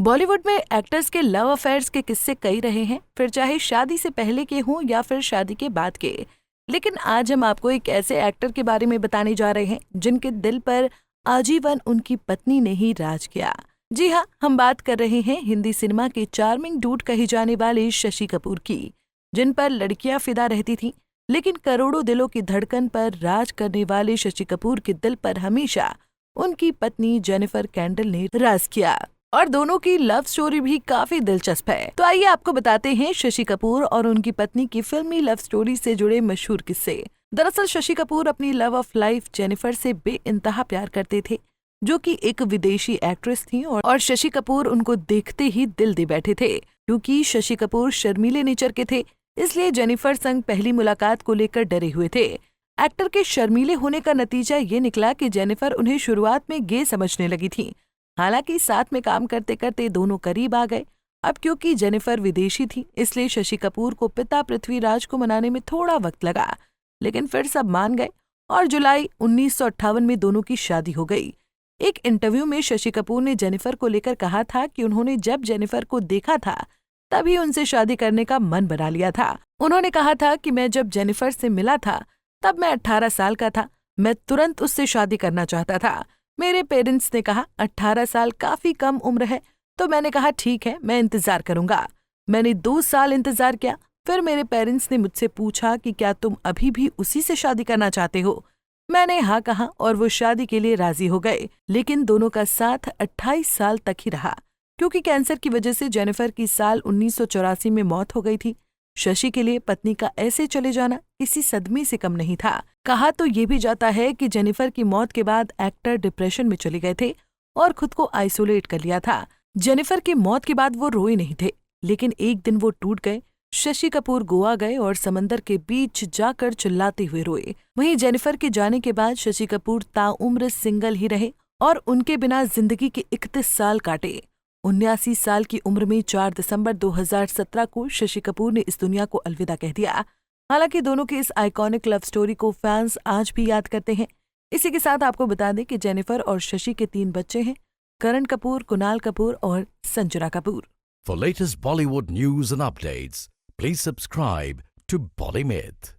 बॉलीवुड में एक्टर्स के love affairs के किस्से कई रहे हैं, फिर चाहे शादी से पहले के हों या फिर शादी के बाद के। लेकिन आज हम आपको एक ऐसे एक्टर के बारे में बताने जा रहे हैं जिनके दिल पर आजीवन उनकी पत्नी ने ही राज किया। जी हाँ, हम बात कर रहे हैं हिंदी सिनेमा के चार्मिंग डूड कहे जाने वाले शशि कपूर की, जिन पर लड़कियां फिदा रहती थीं। लेकिन करोड़ों दिलों की धड़कन पर राज करने वाले शशि कपूर के दिल पर हमेशा उनकी पत्नी जेनिफर कैंडल ने राज किया, और दोनों की लव स्टोरी भी काफी दिलचस्प है। तो आइए आपको बताते हैं शशि कपूर और उनकी पत्नी की फिल्मी लव स्टोरी से जुड़े मशहूर किस्से। दरअसल शशि कपूर अपनी लव ऑफ लाइफ जेनिफर से बेइंतहा प्यार करते थे, जो कि एक विदेशी एक्ट्रेस थी, और शशि कपूर उनको देखते ही दिल दे बैठे थे। क्योंकि शशि कपूर शर्मीले नेचर के थे, इसलिए जेनिफर संग पहली मुलाकात को लेकर डरे हुए थे। एक्टर के शर्मीले होने का नतीजा ये निकला कि जेनिफर उन्हें शुरुआत में गे समझने लगी थी। हालांकि साथ में काम करते करते दोनों करीब आ गए। अब क्योंकि जेनिफर विदेशी थी, इसलिए शशि कपूर को पिता पृथ्वीराज को मनाने में थोड़ा वक्त लगा, लेकिन फिर सब मान गए और जुलाई 1958 में दोनों की शादी हो गई। एक इंटरव्यू में शशि कपूर ने जेनिफर को लेकर कहा था कि उन्होंने जब जेनिफर को देखा था तभी उनसे शादी करने का मन बना लिया था। उन्होंने कहा था कि मैं जब जेनिफर से मिला था तब मैं 18 साल का था, मैं तुरंत उससे शादी करना चाहता था। मेरे पेरेंट्स ने कहा 18 साल काफी कम उम्र है, तो मैंने कहा ठीक है, मैं इंतजार करूंगा। मैंने 2 साल इंतजार किया। फिर मेरे पेरेंट्स ने मुझसे पूछा कि क्या तुम अभी भी उसी से शादी करना चाहते हो। मैंने हाँ कहा और वो शादी के लिए राजी हो गए। लेकिन दोनों का साथ 28 साल तक ही रहा, क्योंकि कैंसर की वजह से जेनिफर की साल 1984 में मौत हो गई थी। शशि के लिए पत्नी का ऐसे चले जाना किसी सदमे से कम नहीं था। कहा तो ये भी जाता है कि जेनिफर की मौत के बाद एक्टर डिप्रेशन में चले गए थे और खुद को आइसोलेट कर लिया था। जेनिफर की मौत के बाद वो रोए नहीं थे, लेकिन एक दिन वो टूट गए। शशि कपूर गोवा गए और समंदर के बीच जाकर चिल्लाते हुए रोए। वहीं जेनिफर के जाने के बाद शशि कपूर ताउम्र सिंगल ही रहे और उनके बिना जिंदगी के 31 साल काटे। 79 साल की उम्र में 4 दिसंबर 2017 को शशि कपूर ने इस दुनिया को अलविदा कह दिया। हालांकि दोनों की इस आइकॉनिक लव स्टोरी को फैंस आज भी याद करते हैं। इसी के साथ आपको बता दें कि जेनिफर और शशि के 3 बच्चे हैं, करण कपूर, कुणाल कपूर और Sanjana Kapoor. For latest Bollywood news and updates, please subscribe to Bolly Myth.